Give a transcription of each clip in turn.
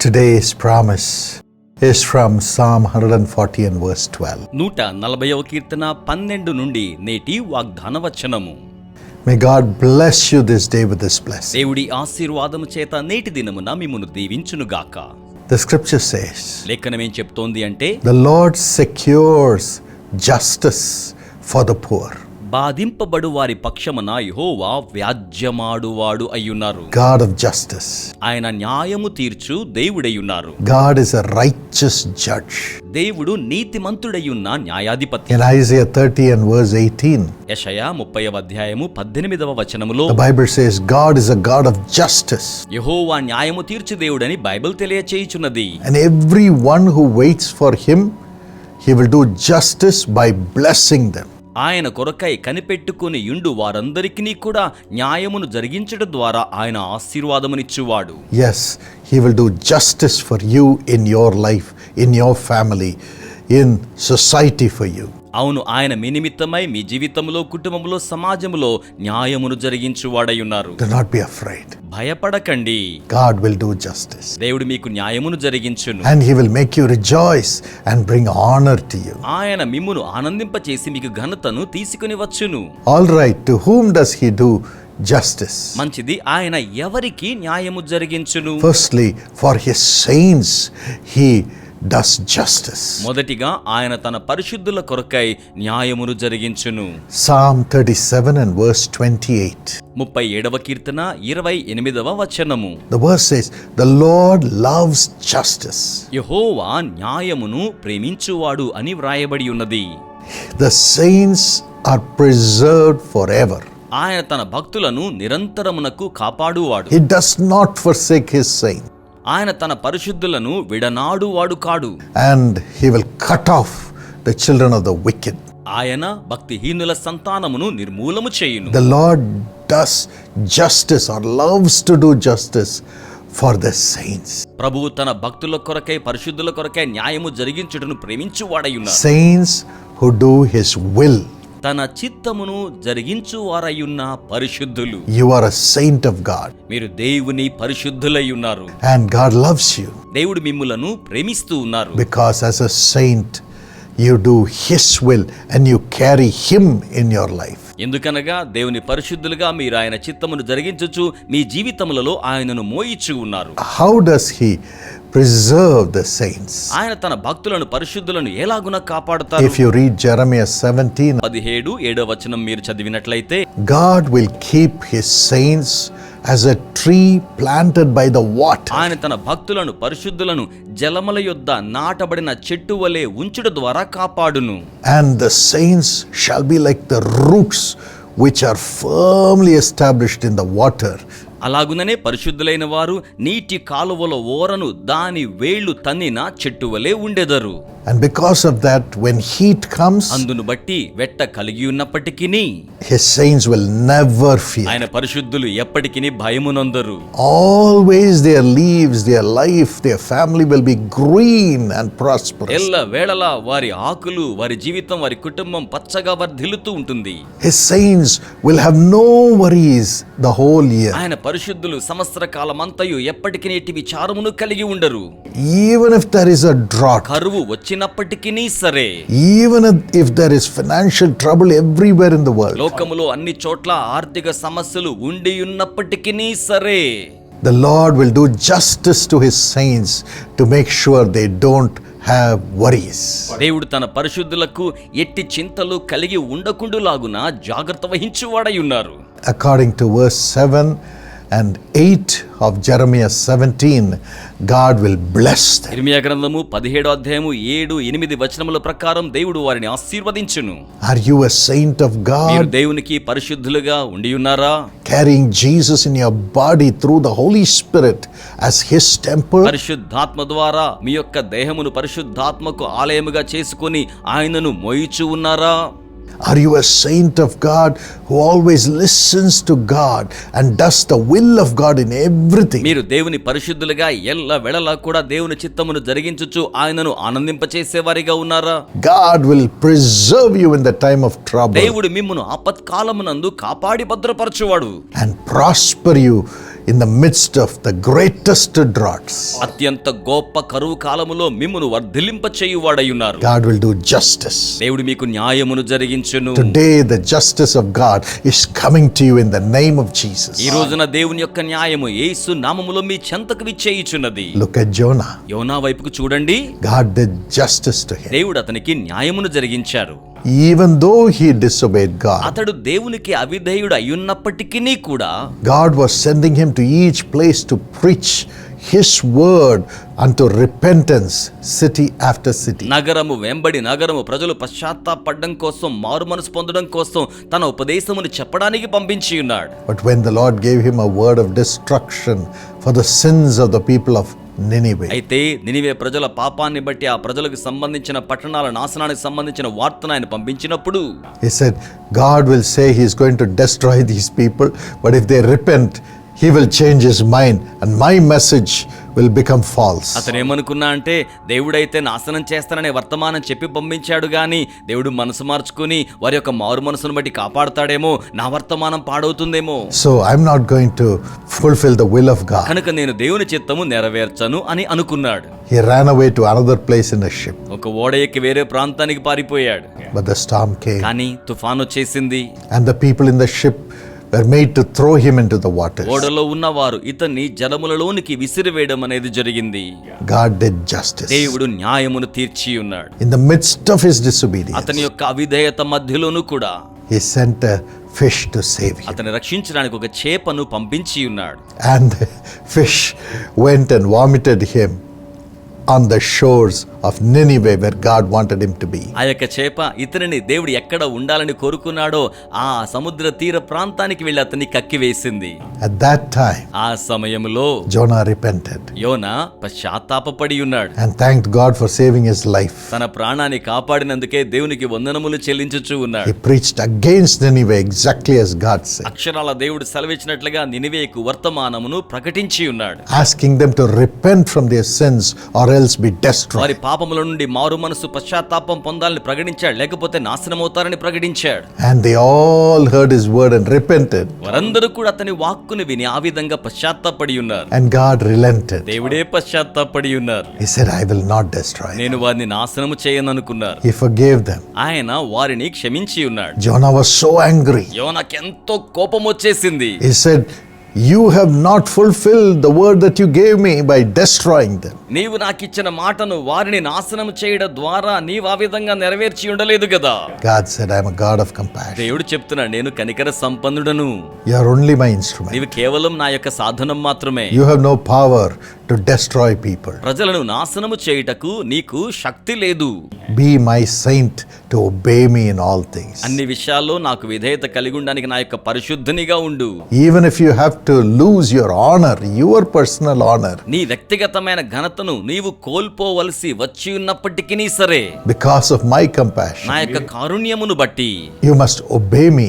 Today's promise is from Psalm 140 and verse 12. 140వ కీర్తన 12 నుండి నేటి వాగ్దాన వచనము. May God bless you this day with this blessing. దేవుడి ఆశీర్వాదము చేత నేటి దినమున మిమ్మును దీవించును గాక. The scripture says, లేఖనం ఏం చెప్తోంది అంటే, the Lord secures justice for the poor. బాధింపబడు వారి పక్షమున యెహోవా వ్యాజ్యమాడువాడు అయ్యున్నారు. God of justice. ఆయన న్యాయము తీర్చు దేవుడయ్యున్నారు. God is a righteous judge. దేవుడు నీతిమంతుడయ్యున్న న్యాయాధిపతి. In Isaiah 30 and verse 18, యెషయా 30వ అధ్యాయము 18వ వచనములో the Bible says, God is a God of justice. యెహోవా న్యాయము తీర్చు దేవుడని Bible తెలియచేయుచున్నది. And everyone who waits for him, he will do justice by blessing them. ఆయన కొరకై కనిపెట్టుకుని యుండు వారందరికీ కూడా న్యాయమును జరిగించడం ద్వారా ఆయన ఆశీర్వాదమునిచ్చువాడు. Yes, he will do justice for you in your life, in your family, in society for you. అవును, ఆయన మీ నిమిత్తమై మీ జీవితంలో, కుటుంబంలో, సమాజంలో న్యాయమును జరిగించువాడై ఉన్నారు. Do not be afraid. భయపడకండి. God will do justice. దేవుడు మీకు న్యాయమును జరిగించును. And he will make you rejoice and bring honor to you. ఆయన మిమ్మును ఆనందింపచేసి మీకు ఘనతను తీసుకుని వచ్చును. All right, to whom does he do justice? మంచిది, ఆయన ఎవరికి న్యాయము జరిగించును? Firstly, for his saints he does justice. మొదటిగా ఆయన తన పరిశుద్ధుల కొరకై న్యాయమును జరిగించును. Psalm 37 and verse 28. 37వ కీర్తన 28వ వచనము. The verse says, the Lord loves justice. యెహోవా న్యాయమును ప్రేమించువాడు అని వ్రాయబడి ఉన్నది. The saints are preserved forever. ఆయన తన భక్తులను నిరంతరమునకు కాపాడువాడు. He does not forsake his saints. ఆయన తన పరిశుద్ధులను విడనాడువాడు కాడు. And he will cut off the children of the wicked. ఆయన భక్తిహీనుల సంతానమును నిర్మూలము చేయును. The Lord does justice or loves to do justice for the saints. ప్రభువు తన భక్తుల కొరకై, పరిశుద్ధుల కొరకై న్యాయము జరిగించుటను ప్రేమించువాడయున్నారు. Saints who do his will. తన చిత్తమును జరిగించువారయున్న పరిశుద్ధులు. You are a saint of God. మీరు దేవుని పరిశుద్ధులై ఉన్నారు. And God loves you. దేవుడు మిమ్ములను ప్రేమిస్తూ ఉన్నారు. Because as a saint you do his will and you carry him in your life. ఎందుకనగా దేవుని పరిశుద్ధులుగా మీరు ఆయన చిత్తమును జరిగించుచు మీ జీవితములలో ఆయనను మోయిచు ఉన్నారు. How does he preserve the saints? ఆయన తన భక్తులను, పరిశుద్ధులను ఎలాగున కాపాడుతారు? If you read Jeremiah 17, 17 వచనం మీరు చదివినట్లయితే, God will keep his saints as a tree planted by the water. ఆయన తన భక్తులను, పరిశుద్ధులను జలముల యొద్ద నాటబడిన చెట్టు వలె ఉంచుట ద్వారా కాపాడును. And the saints shall be like the roots which are firmly established in the water. అలాగుననే పరిశుద్ధులైన వారు నీటి కాలువల ఓరను దాని వేళ్లు తన్నిన చెట్టు వలె ఉండెదరు. And because of that, when heat comes, అందును బట్టి వెట్ట కలిగి ఉన్నప్పటికీ his saints will never fear. ఆయన పరిశుద్ధులు ఎప్పటికీ భయమునందరు. Always their leaves, their life, their family will be green and prosperous. ఎల్ల వేళలా వారి ఆకులు, వారి జీవితం, వారి కుటుంబం పచ్చగా వర్ధిల్లుతూ ఉంటుంది. His saints will have no worries the whole year. ఆయన పరిశుద్ధులు సంవత్సర కాలమంతయు ఎప్పటికీ ఎట్టి విచారమును కలిగి ఉండరు. Even if there is a drought, కరువు వచ్చినప్పటికీ సరే, even if there is financial trouble everywhere in the world, లోకములో అన్ని చోట్ల ఆర్థిక సమస్యలు ఉండి ఉన్నప్పటికీ సరే, the Lord will do justice to his saints to make sure they don't have worries. దేవుడు తన పరిశుద్ధులకు ఎట్టి చింతలు కలిగి ఉండకుండులాగున జాగ్రత్త వహించువాడై ఉన్నారు. According to verse 7 and 8 of Jeremiah 17, God will bless them. ఇర్మియా గ్రంథము 17వ అధ్యాయము 7-8 వచనముల ప్రకారం దేవుడు వారిని ఆశీర్వదించును. Are you a saint of మీరు God? దేవునికి పరిశుద్ధులుగా ఉండి ఉన్నారా? Carrying Jesus in your body through the Holy Spirit as his temple? పరిశుద్ధాత్మ ద్వారా మీ యొక్క దేహమును పరిశుద్ధాత్మకు ఆలయముగా చేసుకొని ఆయనను మోయిచు ఉన్నారా? Are you a saint of God who always listens to God and does the will of God in everything? మీరు దేవుని పరిశుద్ధులుగా ఎల్ల వెళలా కూడా దేవుని చిత్తమును జరిగించుచు ఆయనను ఆనందింపచేసేవారిగా ఉన్నారా? God will preserve you in the time of trouble దేవుడు మిమ్మును ఆపత్కాలమునందు కాపాడి భద్రపరచువాడు and prosper you in the midst of the greatest droughts. అత్యంత గొప్ప కరువు కాలములో మిమ్మును వర్ధిల్లింప చేయువాడయున్నారు. God will do justice. దేవుడు మీకు న్యాయమును జరిగించును. Today the justice of God is coming to you in the name of Jesus. ఈ రోజున దేవుని యొక్క న్యాయము యేసు నామములో మీ చెంతకు విచ్చేయుచున్నది. Look at Jonah. యోనా వైపుకు చూడండి. God did justice to him. దేవుడు అతనికి న్యాయమును జరిగించారు. Even though he disobeyed God, అతడు దేవునికి అవిధేయుడు అయ్యున్నప్పటికీ కూడా God was sending him to each place to preach his word unto repentance, city after city. నగరము వెంబడి నగరము ప్రజలు పశ్చాత్తాపడడం కోసం, మారు మనసు పొందడం కోసం తన ఉపదేశమును చెప్పడానికి పంపించి ఉన్నాడు. But when the Lord gave him a word of destruction for the sins of the people of Nineveh, అయితే నినివే ప్రజల పాపాన్ని బట్టి ఆ ప్రజలకు సంబంధించిన పట్టణాల నాశనానికి సంబంధించిన వార్తను ఆయన పంపించినప్పుడు he said, God will say he is going to destroy these people, but if they repent, he will change his mind and my message will become false. అతను ఏమనుకున్నా అంటే దేవుడైతే నాశనం చేస్తాననే వర్తమానం చెప్పి పంపించాడు గాని దేవుడు మనసు మార్చుకుని వారి యొక్క మారు మనసును బట్టి కాపాడతాడేమో, నా వర్తమానం పాడవుతుందేమో, So I'm not going to fulfill the will of God. కనుక నేను దేవుని చిత్తము నెరవేర్చను అని అనుకున్నాడు. He ran away to another place in a ship, ఒక ఓడ ఎక్కి వేరే ప్రాంతానికి పారిపోయాడు. but the storm came కానీ తుఫాను వచ్చేసింది. and the people in the ship were made to throw him into the waters. ఓడలో ఉన్నవారు ఇతన్ని జలములలోనికి విసిరివేయడం అనేది జరిగింది. God did justice. దేవుడు న్యాయమును తీర్చి ఉన్నాడు. In the midst of his disobedience, అతని యొక్క అవిధేయత మధ్యలోనూ కూడా he sent a fish to save him. అతన్ని రక్షించడానికి ఒక చేపను పంపించి ఉన్నాడు. And the fish went and vomited him on the shores of Nineveh where God wanted him to be. ఆ యొక్క చేప ఇతనిని దేవుడు ఎక్కడ ఉండాలని కోరుకున్నాడో ఆ సముద్ర తీర ప్రాంతానికి వెళ్ళి అతన్ని కక్కివేసింది. At that time, ఆ సమయంలో Jonah repented యోనా పశ్చాత్తాపపడి ఉన్నాడు. and thanked God for saving his life. తన ప్రాణాన్ని కాపాడినందుకే దేవునికి వందనములు చెల్లించుచూ He ఉన్నాడు. preached against Nineveh exactly as God said, అక్షరాల దేవుడు సెలవిచ్చినట్లుగా నినివేకు వర్తమానమును ప్రకటించి ఉన్నాడు. asking them to repent from their sins or else be destroyed. వారి పాపముల నుండి మారు మనసు పశ్చాత్తాపం పొందాలని ప్రకటించాడు, లేకపోతే నాశనమవుతారని ప్రకటించాడు. And they all heard his word and repented. వారందరూ కూడా అతని వాక్కును విని ఆ విధంగా పశ్చాత్తాపడి ఉన్నారు. And God relented. దేవుడే పశ్చాత్తాపడి ఉన్నారు. He said, I will not destroy them. నేను వారిని నాశనము చేయననుకున్నారు. He forgave them. ఆయన వారిని క్షమించి ఉన్నాడు. Jonah was so angry. యోనాకెంతో కోపం వచ్చేసింది. He said, you have not fulfilled the word that you gave me by destroying them. నీవు నాకిచ్చిన మాటను వారిని నాశనం చేయడం ద్వారా నీవు ఆ విధంగా నెరవేర్చి ఉండలేదు కదా. God said, I am a God of compassion. దేవుడు చెప్తున్నాడు, నేను కనికర సంపన్నుడను. You are only my instrument. నీవు కేవలం నా యొక్క సాధనం మాత్రమే. You have no power to destroy people. ప్రజలను నాశనము చేయుటకు నీకు శక్తి లేదు. Be my saint to obey me in all things. అన్ని విషయాల్లో నాకు విధేయత కలిగి ఉండడానికి నా యొక్క పరిశుద్ధనిగా ఉండు. Even if you have to lose your honor, your personal honor, నీ వ్యక్తిగతమైన ఘనతను నీవు కోల్పోవలసి వచ్చి ఉన్నప్పటికీ సరే, because of my compassion, నా యొక్క కారుణ్యమును బట్టి you must obey me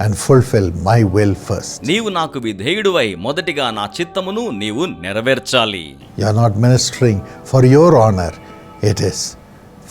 and fulfill my will first. నీవు నాకు విధేయుడువై మొదటిగా నా చిత్తమును నీవు నెరవేర్చాలి. You are not ministering for your honor, it is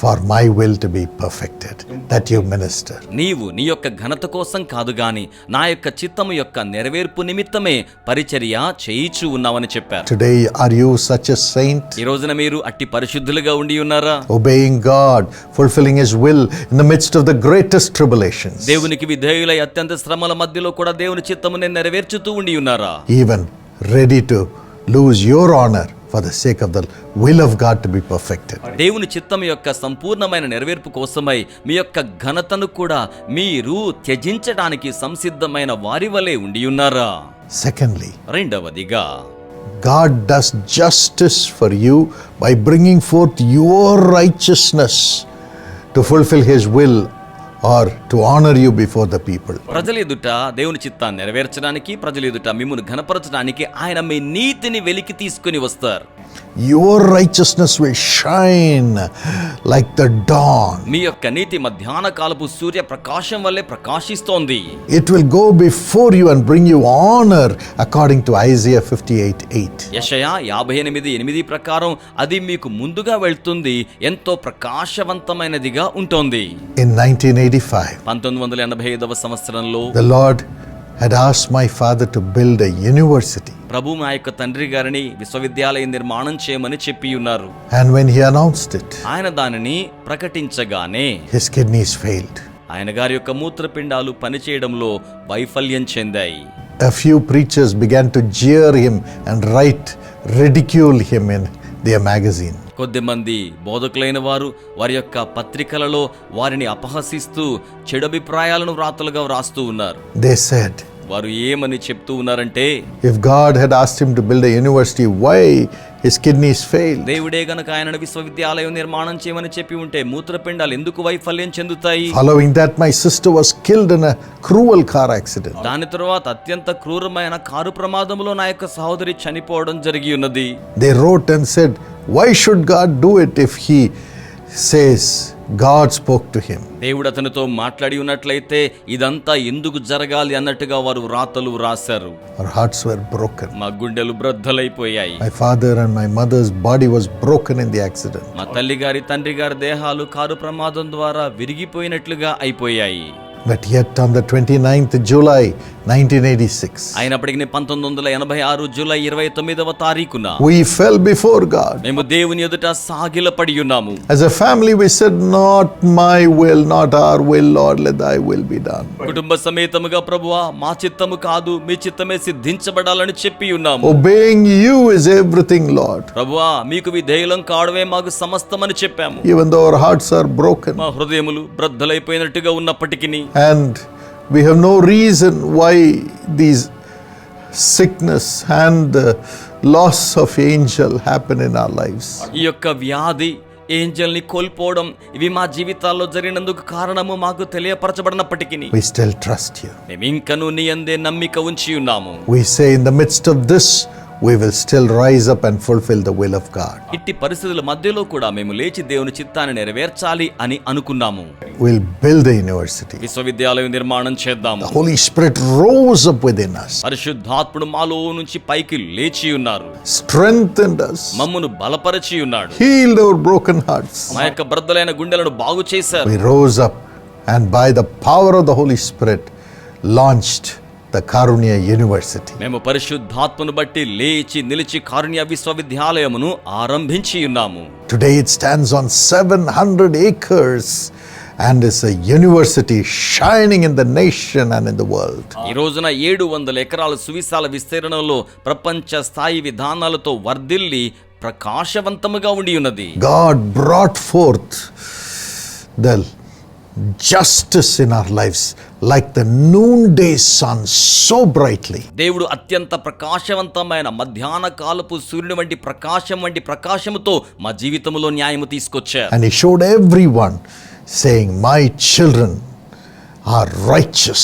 for my will to be perfected that you minister. నీవు నీ యొక్క ఘనత కోసం కాదు గాని నా యొక్క చిత్తము యొక్క నెరవేర్పు నిమిత్తమే పరిచర్య చేయిచూ ఉన్నావని చెప్పారు. Today, are you such a saint? ఈ రోజున మీరు అట్టి పరిశుద్ధులుగా ఉండి ఉన్నారా? Obeying God, fulfilling his will in the midst of the greatest tribulations. దేవునికి విధేయులై అత్యంత శ్రమల మధ్యలో కూడా దేవుని చిత్తమునే నెరవేర్చుతూ ఉండి ఉన్నారా? Even ready to lose your honor for the sake of the will of God to be perfected. దేవుని చిత్తం యొక్క సంపూర్ణమైన నెరవేర్పు కోసమై మీ యొక్క ఘనతను కూడా మీరు త్యజించడానికి సంసిద్ధమైన వారి వలె ఉండి ఉన్నారా? Secondly, రెండవదిగా God does justice for you by bringing forth your righteousness to fulfill his will or to honor you before the people. ప్రజల ఎదుట దేవుని చిత్తాన్ని నెరవేర్చడానికి, ప్రజల ఎదుట మిమ్మును ఘనపరచడానికి ఆయన మీ నీతిని వెలికి తీసుకుని వస్తారు. Your righteousness will shine like the dawn. మీ యొక్క నీతి మధ్యాహ్న కాలపు సూర్య ప్రకాశం వల్లే ప్రకాశిస్తోంది. It will go before you and bring you honor according to Isaiah 58:8. యెషయా 58:8 ప్రకారం అది మీకు ముందుగా వెళ్తుంది, ఎంతో ప్రకాశవంతమైనదిగా ఉంటుంది. In 1985, 1985 సంవత్సరంలో the Lord had asked my father to build a university. ప్రభు మా యొక్క తండ్రి గారిని విశ్వవిద్యాలయ నిర్మాణం చేయమని చెప్పి ఉన్నారు. And when he announced it, ఆయన దానిని ప్రకటించగానే his kidneys failed. ఆయన గారి యొక్క మూత్రపిండాలు పనిచేయడంలో వైఫల్యం చెందాయి. A few preachers began to jeer him and ridicule him in their magazine. కొద్దిమంది బోధకులైన వారు వారి యొక్క పత్రికలలో వారిని అపహసిస్తూ చెడు అభిప్రాయాలను వ్రాతలుగా వ్రాస్తూ ఉన్నారు. They said, వారు ఏమని చెప్తూ ఉన్నారంటే, if God had asked him to build a university, why his kidneys failed? దేవుడే గనుక ఆయనను విశ్వవిద్యాలయం నిర్మాణం చేయమని చెప్పి ఉంటే మూత్రపిండాలు ఎందుకు వైఫల్యం చెందుతాయి? Following that, my sister was killed in a cruel car accident. దాని తరువాత అత్యంత క్రూరమైన కారు ప్రమాదంలో నా యొక్క సహోదరి చనిపోవడం జరిగి ఉన్నది. They wrote and said, why should God do it if he says God spoke to him? దేవుడు అతనితో మాట్లాడి ఉన్నట్లయితే ఇదంతా ఎందుకు జరగాలి అన్నట్టుగా వారు వ్రాతలు రాశారు. Our hearts were broken. మా గుండెలు బ్రద్దలైపోయాయి. My father and my mother's body was broken in the accident. మా తల్లి గారి తండ్రి గారి దేహాలు కారు ప్రమాదం ద్వారా విరిగిపోయినట్లుగా అయిపోయాయి. But yet on the 29th July 1986, అయినప్పటికీ 1986 జూలై 29వ తారీఖున we fell before God. మేము దేవుని ఎదుట సాగిలపడి ఉన్నాము. As a family we said, not my will, not our will, Lord, let thy will be done. కుటుంబ సమేతముగా ప్రభువా మా చిత్తము కాదు మీ చిత్తమే సిద్ధించబడాలని చెప్పి ఉన్నాము. Obeying you is everything, Lord. ప్రభువా మీకు విధేయులం కావడమే మాకు సమస్తమని చెప్పాము. Even though our hearts are broken. మా హృదయములు బ్రద్దలైపోయినట్టుగా ఉన్నప్పటికీ And we have no reason why these sickness and the loss of angel happen in our lives. ఈ యొక్క వ్యాధి ఏంజెల్ని కోల్పోవడం ఇవి మా జీవితాల్లో జరిగినందుకు కారణము మాకు తెలియపరచబడినప్పటికీ We still trust you. మేము ఇంకనూ నీ యందే నమ్మిక ఉంచి ఉన్నాము. We say in the midst of this, we will still rise up and fulfill the will of God. ఇట్టి పరిస్థితుల మధ్యలో కూడా మేము లేచి దేవుని చిత్తాన్ని నెరవేర్చాలి అని అనుకున్నాము. We'll build the university. విశ్వవిద్యాలయం నిర్మాణం చేద్దాము. The Holy Spirit rose up within us, పరిశుద్ధాత్ముడు మాలో నుంచి పైకి లేచి ఉన్నారు. strengthened us, మమ్మును బలపరిచి ఉన్నాడు. healed our broken hearts. మా యొక్క బ్రద్దలైన గుండెలను బాగు చేశారు. We rose up and by the power of the Holy Spirit launched the Karunya University. మేము పరిశుద్ధాత్మను బట్టి లేచి నిలిచి కారుణ్య విశ్వవిద్యాలయమును ఆరంభించి ఉన్నాము. Today it stands on 700 acres and is a university shining in the nation and in the world. ఈ రోజున 700 ఎకరాల సువిశాల విస్తీర్ణంలో ప్రపంచ స్థాయి విధానాలతో వర్ధిల్లి ప్రకాశవంతముగా ఉండి ఉన్నది. God brought forth the justice in our lives like the noonday sun so brightly. దేవుడు అత్యంత ప్రకాశవంతమైన మధ్యాహ్న కాలపు సూర్యుని వంటి ప్రకాశముతో మా జీవితంలో న్యాయము తీసుకొచ్చారు. And he showed everyone saying, my children are righteous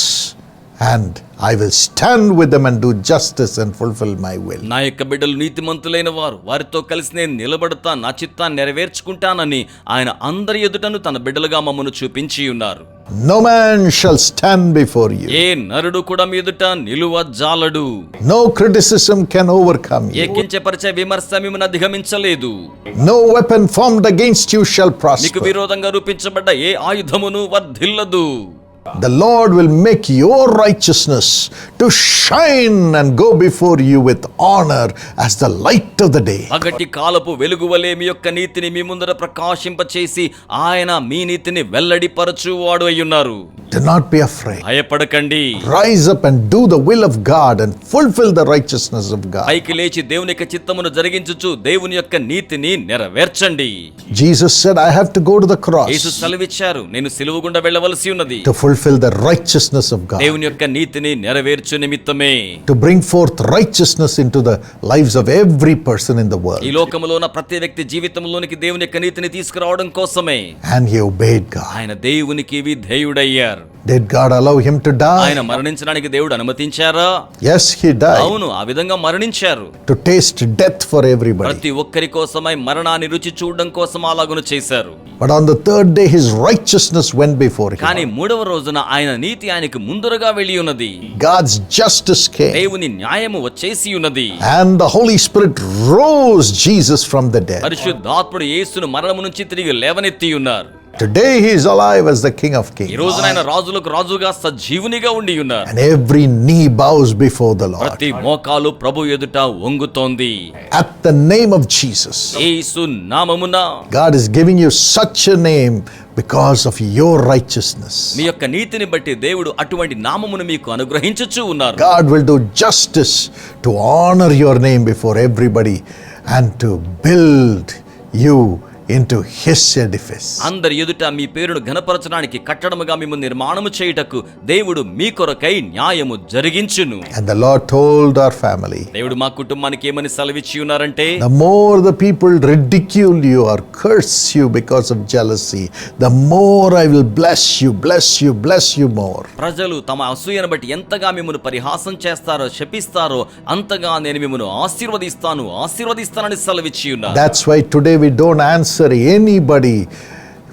and I will stand with them and do justice and fulfill my will. నా యొక్క బిడ్డలు నీతిమంతులైన వారు, వారితో కలిసి నేను నిలబడతా, నా చిత్తాన్ని నెరవేర్చుకుంటానని ఆయన అందరి ఎదుటను తన బిడ్డలుగా మమ్మను చూపించి ఉన్నారు. No man shall stand before you. ఏ నరుడు కూడా మీ ఎదుట నిలువజాలడు. No criticism can overcome you. ఏ కించపరిచే విమర్శ మిమ్మల్ని అధిగమించలేదు. No weapon formed against you shall మీకు prosper. విరోధంగా రూపించబడ్డ ఏ ఆయుధమును వర్ధిల్లదు. The Lord will make your righteousness to shine and go before you with honor as the light of the day. పగటి కాలపు వెలుగు వలె మీ యొక్క నీతిని మీ ముందర ప్రకాశింపచేసి ఆయన మీ నీతిని వెల్లడిపరచువాడు అయ్యున్నారు. Do not be afraid. భయపడకండి. Rise up and do the will of God and fulfill the righteousness of God. పైకి లేచి దేవుని యొక్క చిత్తమును జరిగించుచు దేవుని యొక్క నీతిని నెరవేర్చండి. Jesus said, I have to go to the cross యేసు సెలవిచ్చారు, నేను సిలువ గుండా వెళ్ళవలసి ఉన్నది. to fulfill the righteousness of God, దేవుని యొక్క నీతిని నెరవేర్చు నిమిత్తమే, to bring forth righteousness into the lives of every person in the world. ఈ లోకములో ఉన్న ప్రతి వ్యక్తి జీవితంలోనికి దేవుని యొక్క నీతిని తీసుకురావడం కోసమే. And he obeyed God. ఆయన దేవునికి విధేయుడయ్యారు. Did God allow him to die? ఆయన మరణించడానికి దేవుడు అనుమతించారా? Yes, he died. అవును, ఆ విధంగా మరణించారు. To taste death for everybody. ప్రతి ఒక్కరి కోసమై మరణాన్ని రుచి చూడడం కోసం అలాగును చేశారు. But on the third day his righteousness went before him. కానీ మూడవ రోజున ఆయన నీతి ఆయనకు ముందరగా వెళ్ళి ఉన్నది. God's justice came. దేవుని న్యాయము వచ్చేసి ఉన్నది. And the Holy Spirit rose Jesus from the dead. పరిశుద్ధాత్ముడు యేసును మరణము నుంచి తిరిగి లేవనెత్తి ఉన్నారు. Today he is alive as the King of ఈ Kings. రోజున ఆయన రాజులకు రాజుగా సజీవునిగా ఉండి ఉన్నారు. And every knee bows before the Lord. ప్రతి మోకాలు ప్రభు ఎదుట వంగుతోంది. At the name of Jesus. యేసు నామమున God is giving you such a name because of your righteousness. మీ యొక్క నీతిని బట్టి దేవుడు అటువంటి నామమును మీకు అనుగ్రహించుచు ఉన్నారు. God will do justice to honor your name before everybody and to build you into his edifice. అందరి ఎదుట మీ పేరును ఘనపరచడానికి కట్టడముగా మిమ్మల్ని నిర్మాణము చేయుటకు దేవుడు మీ కొరకై న్యాయము జరిగించును. And the Lord told our family, దేవుడు మా కుటుంబానికి ఏమని సెలవిచ్చి ఉన్నారంటే, the more the people ridicule you or curse you because of jealousy, the more I will bless you, bless you, bless you more. ప్రజలు తమ అసూయను బట్టి ఎంతగా మిమ్మల్ని పరిహాసం చేస్తారో శపిస్తారో అంతగా నేను మిమ్మల్ని ఆశీర్వదిస్తానని సెలవిచ్చి ఉన్నారు. That's why today we don't answer anybody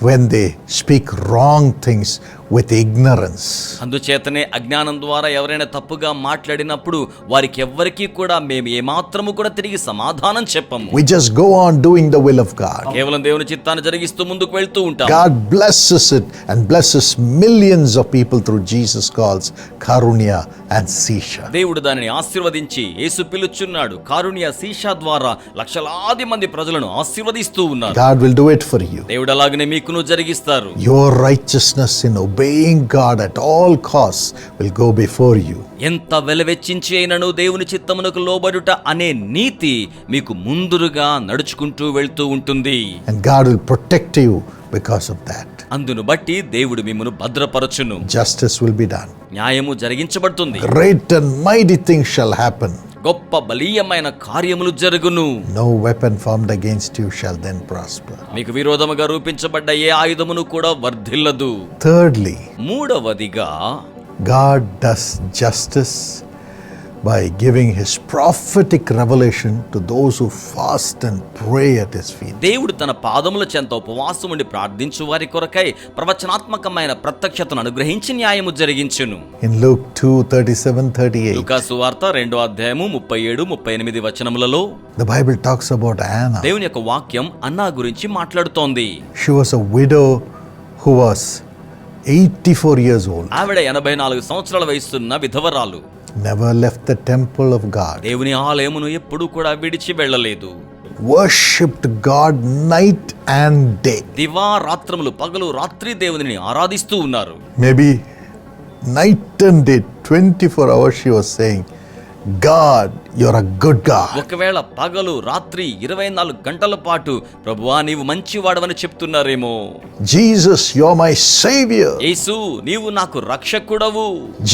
when they speak wrong things with ignorance. అందుచేతనే అజ్ఞానం ద్వారా ఎవరైనా తప్పుగా మాట్లాడినప్పుడు వారికి ఎవ్వరికీ కూడా మేము ఏమాత్రము కూడా తిరిగి సమాధానం చెప్పము. We just go on doing the will of God. కేవలం దేవుని చిత్తాన్ని జరిగిస్తూ ముందుకు వెళ్తూ ఉంటాం. God blesses it and blesses millions of people through Jesus calls Karunya and Sisha. దేవుడు దానిని ఆశీర్వదించి యేసు పిలుచున్నాడు. కారుణ్య శీష ద్వారా లక్షలాది మంది ప్రజలను ఆశీర్వదిస్తూ ఉన్నారు. God will do it for you. దేవుడు అలాగనే మీకును జరిగిస్తారు. Your righteousness in obeying God at all costs will go before you. ఎంత వెలవెచ్చించి అయినను దేవుని చిత్తమునకు లోబడుట అనే నీతి మీకు ముందురుగా నడుచుకుంటూ వెళ్తూ ఉంటుంది. And God will protect you because of that. అందును బట్టి దేవుడు మిమ్మును భద్రపరచును. Justice will be done. న్యాయము జరిగించబడుతుంది. Great and mighty things shall happen. గొప్ప బలీయమైన కార్యములు జరుగును. No weapon formed against you shall then prosper. మీకు విరోధముగా రూపించబడ్డ ఏ ఆయుధమును కూడా వర్ధిల్లదు. Thirdly, మూడవదిగా God does justice by giving his prophetic revelation to those who fast and pray at his feet. దేవుడు తన పాదముల చెంత ఉపవాసం ఉండి ప్రార్థించు వారి కొరకై ప్రవచనాత్మకమైన ప్రత్యక్షతను అనుగ్రహించి న్యాయము జరిగించును. In Luke 2:37-38, లూకా సువార్త 2వ అధ్యాయము 37-38 వచనములలో the Bible talks about Anna. దేవుని యొక్క వాక్యం అన్నా గురించి మాట్లాడుతోంది. She was a widow who was 84 years old. ఆవిడ 84 సంవత్సరాల వయసున్న విధవరాలు. Never left the temple of God. దేవుని ఆలయమును ఎప్పుడూ కూడా విడిచి వెళ్ళలేదు. Worshipped God night and day. దివా రాత్రములు పగలు రాత్రి దేవునిని ఆరాధిస్తూ ఉన్నారు. Maybe night and day, 24 hours she was saying, God, you're a good God. ఒకవేళ పగలు రాత్రి 24 గంటల పాటు ప్రభువా నీవు మంచివాడవని చెప్తున్నారేమో. Jesus, you're my savior. యేసు నీవు నాకు రక్షకుడవు.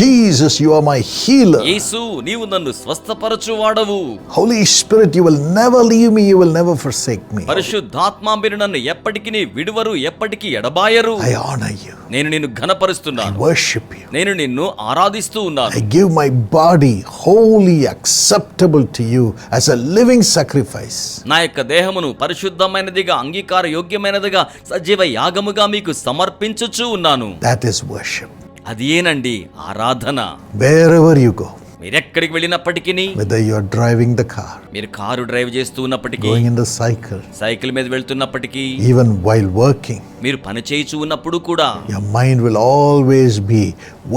Jesus, you are my healer. యేసు నీవు నన్ను స్వస్థపరచువాడవు. Holy Spirit, you will never leave me, you will never forsake me. పరిశుద్ధాత్మ మీరు నన్ను ఎప్పటికీ విడువరు, ఎప్పటికీ ఎడబాయరు. I honor you. నేను నిన్ను ఘనపరుస్తున్నాను. I worship you. నేను నిన్ను ఆరాధిస్తూ ఉన్నాను. I give my body wholly acceptable to you as a living sacrifice. నా యొక్క దేహమును పరిశుద్ధమైనదిగా అంగీకార యోగ్యమైనదిగా సజీవ యాగముగా మీకు సమర్పించుచూ ఉన్నాను. That is worship. అది ఏనండి ఆరాధన. Wherever you go, మీరెక్కడికి వెళ్ళినప్పటికీ, whether you are driving the car, మీరు కారు డ్రైవ్ చేస్తూ ఉన్నప్పటికీ, going in the cycle, cycle మీద వెళ్తున్నప్పటికీ, even while working, మీరు పని చేయించు ఉన్నప్పుడు కూడా your mind will always be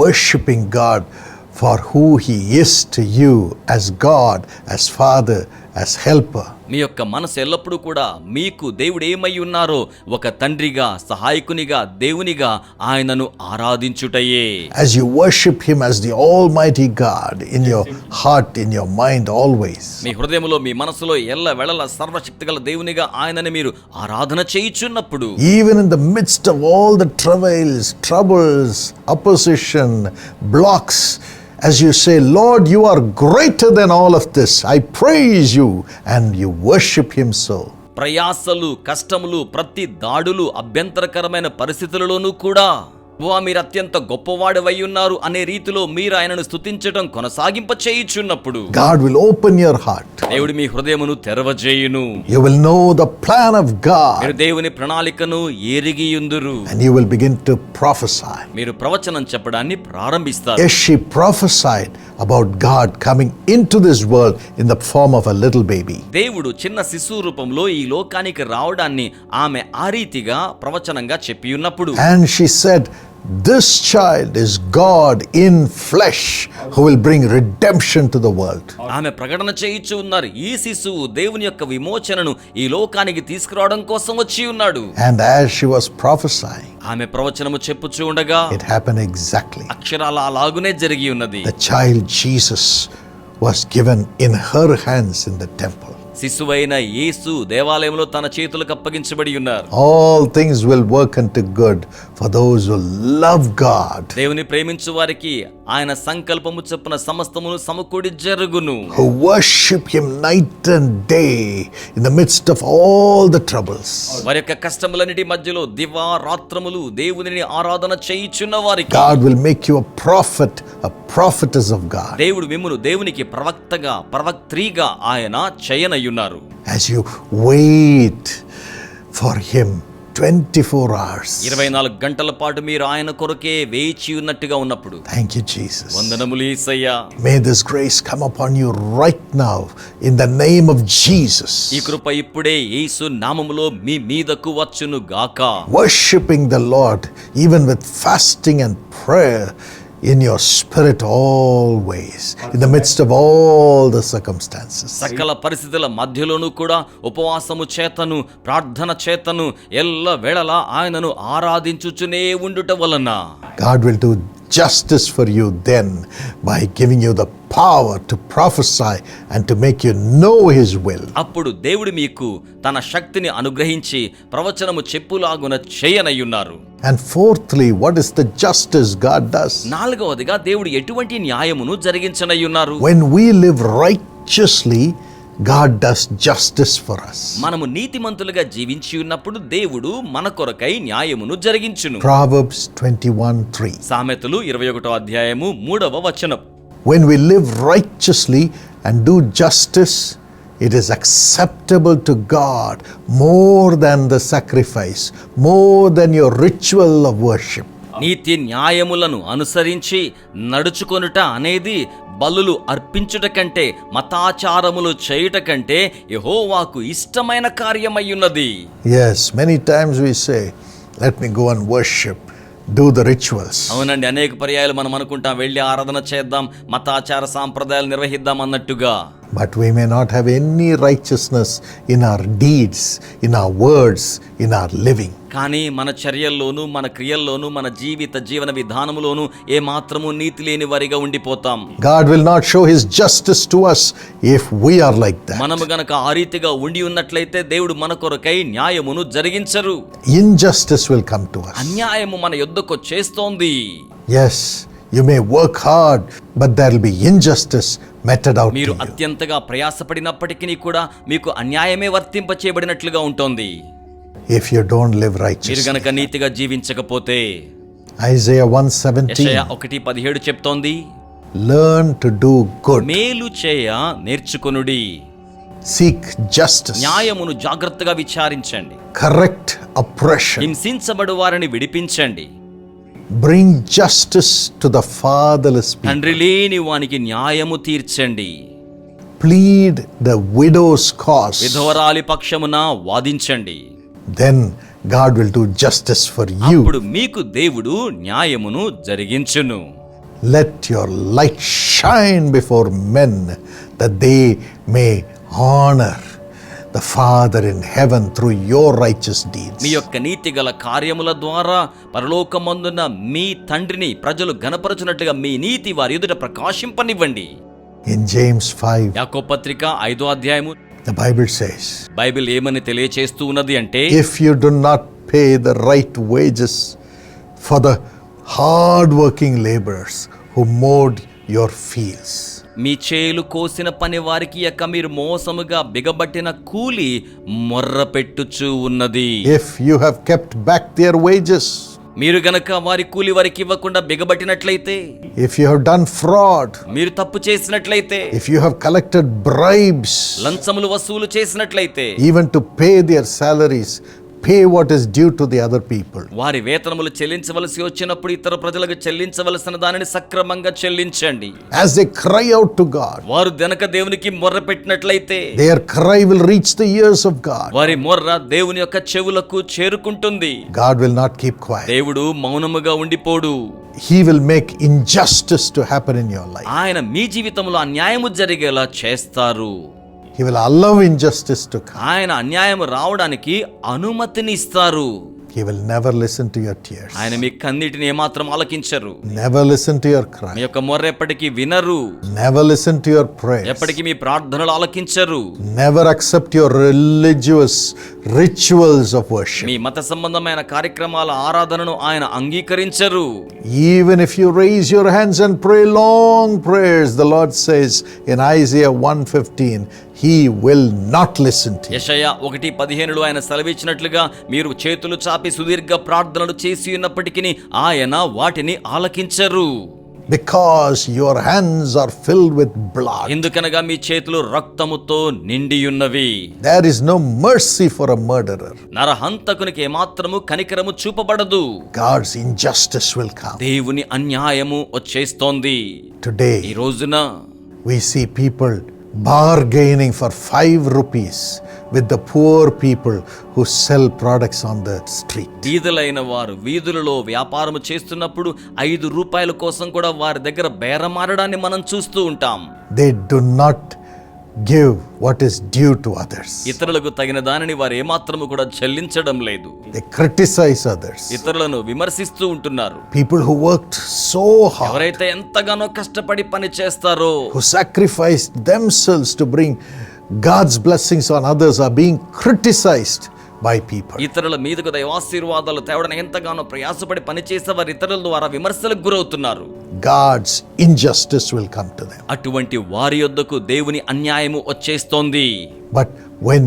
worshiping God for who he is to you as God, as Father, as helper. మీ యొక్క మనసు ఎల్లప్పుడూ కూడా మీకు దేవుడు ఏమై ఉన్నారో ఒక తండ్రిగా, సహాయకునిగా, దేవునిగా ఆయనను ఆరాధించుటయే. As you worship him as the almighty God in your heart, in your mind always. మీ హృదయములో మీ మనసులో ఎల్ల వెళల సర్వశక్తిగల దేవునిగా ఆయనని మీరు ఆరాధన చేయుచున్నప్పుడు, Even in the midst of all the travails, troubles, opposition, blocks, as you say, Lord, you are greater than all of this. I praise you, and you worship him so. ప్రయాసలు, కష్టములు, ప్రతి దాడులు, అభ్యంతరకరమైన పరిస్థితులలోనూ కూడా మీరు అత్యంత గొప్పవాడవై ఉన్నారు అనే రీతిలో మీరు ఆయనను స్తుతించడం కొనసాగింప చేయుచున్నప్పుడు God will open your heart. దేవుడు మీ హృదయమును తెరవజేయును. You will know the plan of మీరు God దేవుని ప్రణాళికను ఎరిగియుందురు. and you will begin to prophesy. మీరు ప్రవచనం చెప్పడాన్ని ప్రారంభిస్తారు. Yes, she prophesied about God coming into this world in the form of a little baby. దేవుడు చిన్న శిశువు రూపంలో ఈ లోకానికి రావడాన్ని ఆమె ఆ రీతిగా ప్రవచనంగా చెప్పి ఉన్నప్పుడు And she said, this child is God in flesh who will bring redemption to the world. ఆమె ప్రకటన చేయించు ఉన్నారు, ఈ శిశువు దేవుని యొక్క విమోచనను ఈ లోకానికి తీసుకురావడం కోసం వచ్చి ఉన్నాడు. And as she was prophesying, ఆమె ప్రవచనము చెప్పుచూ ఉండగా it happened exactly. అక్షరాల అలాగునే జరిగి ఉన్నది. The child Jesus was given in her hands in the temple. శిశువైన యేసు దేవాలయంలో తన చేతులకు అప్పగించబడి ఉన్నారు. All things will work unto good for those who love God, దేవుని ప్రేమించు వారికి ఆయన సంకల్పము చొప్పున సమస్తమును సమకూడి జరుగును. who worship him night and day in the midst of all the troubles. వారి యొక్క కష్టములన్నిటి మధ్యలో దివా రాత్రములు దేవునిని ఆరాధన చేయుచున్న వారికి God will make you a prophet, a prophetess of God. దేవుడు మిమ్మును దేవునికి ప్రవక్తగా ప్రవక్త్రిగా ఆయన చేయనయ్యున్నారు. As you wait for him 24 hours. 24 గంటల పాటు మీరు ఆయన కొరకే వేచి ఉన్నట్టుగా ఉన్నప్పుడు Thank you, Jesus. వందనములు యేసయ్యా. May this grace come upon you right now in the name of Jesus. ఈ కృప ఇప్పుడే యేసు నామములో మీ మీదకు వచ్చును గాక. Worshipping the Lord even with fasting and prayer in your spirit always, in the midst of all the circumstances. సకల పరిస్థితుల మధ్యలోనూ కూడా ఉపవాసము చేతను ప్రార్థన చేతను ఎల్ల వేళలా ఆయనను ఆరాధించుచునే ఉండుట వలన God will do justice for you then by giving you the power to prophesy and to make you know his will. అప్పుడు దేవుడు మీకు తన శక్తిని అనుగ్రహించి ప్రవచనము చెప్పులాగున చేయనయ్యున్నారు. And fourthly, what is the justice God does? నాలుగవదిగా దేవుడు ఎటువంటి న్యాయమును జరిగించనయ్యున్నారు. When we live righteously, God does justice for us. మనము నీతిమంతులుగా జీవించి ఉన్నప్పుడు దేవుడు మన కొరకై న్యాయమును జరిగించును. Proverbs 21:3. సామెతలు 21వ అధ్యాయము 3వ వచనం. When we live righteously and do justice, it is acceptable to God more than the sacrifice, more than your ritual of worship. నీతి న్యాయములను అనుసరించి నడుచుకొనుట అనేది బలులు అర్పించుట కంటే మతాచారములు చేయుట కంటే యెహోవాకు ఇష్టమైన కార్యమయ్యున్నది. Yes, many times we say, let me go and worship, do the rituals. అవునండి, అనేక పర్యాయాలు మనం అనుకుంటాం వెళ్ళి ఆరాధన చేద్దాం, మతాచార సాంప్రదాయాలు నిర్వహిద్దాం అన్నట్టుగా. But we may not have any righteousness in our deeds, in our words, in our living. కానీ మన చర్యల్లోనూ మన క్రియల్లోనూ మన జీవన విధానములోనూ ఏ మాత్రము నీతి లేని వారిగా ఉండిపోతాం. God will not show his justice to us if we are like that. మనము గనక ఆ రీతిగా ఉండి ఉన్నట్లయితే దేవుడు మన కొరకై న్యాయమును జరిగించరు. Injustice will come to us. అన్యాయము మన యొద్దకు చేస్తోంది. Yes, you may work hard, but there will be injustice meted out to మీరు you. అత్యంతగా ప్రయాసపడినప్పటికీ కూడా మీకు అన్యాయమే వర్తింప చేయబడినట్లుగా ఉంటుంది. If you don't live మీరు righteously. గనక నీతిగా జీవించకపోతే. Isaiah 1:17. యెషయా 1:17 చెప్తోంది, Learn to do good. మేలు చేయ నేర్చుకొనుడి, Seek justice. న్యాయమును జాగ్రత్తగా విచారించండి, Correct oppression. హింసించబడు వారిని విడిపించండి, Bring justice to the fatherless people. తండ్రి లేని వానికి న్యాయము తీర్చండి, Plead the widow's cause. విధవరాలి పక్షమున వాదించండి. Then God will do justice for you. అప్పుడు మీకు దేవుడు న్యాయమును జరిగించును. Let your light shine before men, that they may honor the Father in heaven through your righteous deeds. మీ యొక్క నీతి గల కార్యముల ద్వారా పరలోకమందున మీ తండ్రిని ప్రజలు ఘనపరచునట్లుగా మీ నీతి వారి ఎదుట ప్రకాశింపనివ్వండి. In James 5, యాకోబు పత్రిక 5వ అధ్యాయము the Bible says, బైబిల్ ఏమని తెలియచేస్తూ ఉన్నది అంటే, if you do not pay the right wages for the hard-working laborers who mowed your fields. మీ చేలు కోసిన పని వారికి యొక్క మీరు మోసముగా బిగబట్టిన కూలి మొర్ర పెట్టుచూ ఉన్నది. If you have kept back their wages, మీరు గనక వారి కూలి వారికి ఇవ్వకుండా బిగబట్టినట్లయితే, if you have done fraud, మీరు తప్పు చేసినట్లయితే, if you have collected bribes, లంచములు వసూలు చేసినట్లయితే, even to pay their salaries, pay what is due to the other people. వారి వేతనములు చెల్లించవలసి వచ్చినప్పుడు ఇతర ప్రజలకు చెల్లించవలసిన దానిని సక్రమంగా చెల్లించండి. As they cry out to God, వారు గనక దేవునికి మొర్ర పెట్టినట్లయితే, their cry will reach the ears of God. వారి మొర్ర దేవుని యొక్క చెవులకు చేరుకుంటుంది. God will not keep quiet. దేవుడు మౌనముగా ఉండిపోడు. He will make injustice to happen in your life. ఆయన మీ జీవితంలో అన్యాయము జరిగేలా చేస్తారు. He will allow injustice to come. ఆయన అన్యాయం రావడానికి అనుమతిని ఇస్తారు. He will never listen to your tears. ఆయన మీ కన్నీటిని ఏమాత్రం ఆలకించరు. Never listen to your me cry. యొక్క మొర్ర ఎప్పటికీ వినరు. Never listen to your prayers. ఎప్పటికీ మీ ప్రార్థనలు ఆలకించరు. Never accept your religious rituals of worship. మీ మత సంబంధమైన కార్యక్రమాల ఆరాధనను ఆయన అంగీకరించరు. Even if you raise your hands and pray long prayers, the Lord says in Isaiah 1:15, He will not listen to you. యెషయా 1:15 ఆయన సెలవిచ్చినట్లుగా మీరు చేతులు చాపి సుదీర్ఘ ప్రార్థనలు చేసి ఉన్నప్పటికీ ఆయన వాటిని ఆలకించరు. Because your hands are filled with blood. ఎందుకనగా మీ చేతులు రక్తముతో నిండియున్నవి. There is no mercy for a murderer. నరహంతకునికి ఏమాత్రము కనికరము చూపబడదు. God's injustice will come. దేవుని అన్యాయము వచ్చేస్తోంది. Today, ఈ రోజున we see people bargaining for 5 rupees with the poor people who sell products on the street. బీదలైన వారు వీధులలో వ్యాపారము చేస్తున్నప్పుడు 5 రూపాయల కోసం కూడా వారి దగ్గర బేరమారడాన్ని మనం చూస్తూ ఉంటాం. They do not give what is due to others. ఇతరులకు తగిన దానిని వారు ఏమాత్రము కూడా చెల్లించడం లేదు. They criticize others. ఇతరులను విమర్శిస్తూ ఉంటున్నారు. People who worked so hard, ఎవరైతే ఎంతగానో కష్టపడి పని చేస్తారో, who sacrificed themselves to bring God's blessings on others, are being criticized by people. ఇతరుల మీదకు దైవాశీర్వాదాలు తేవడానికి ఎంతగానో ప్రయాసపడి పనిచేసే వారు ఇతరుల ద్వారా విమర్శలకు గురవుతున్నారు. God's injustice will come to them. అటువంటి వారి యొద్దకు దేవుని అన్యాయము వచ్చేస్తోంది. But when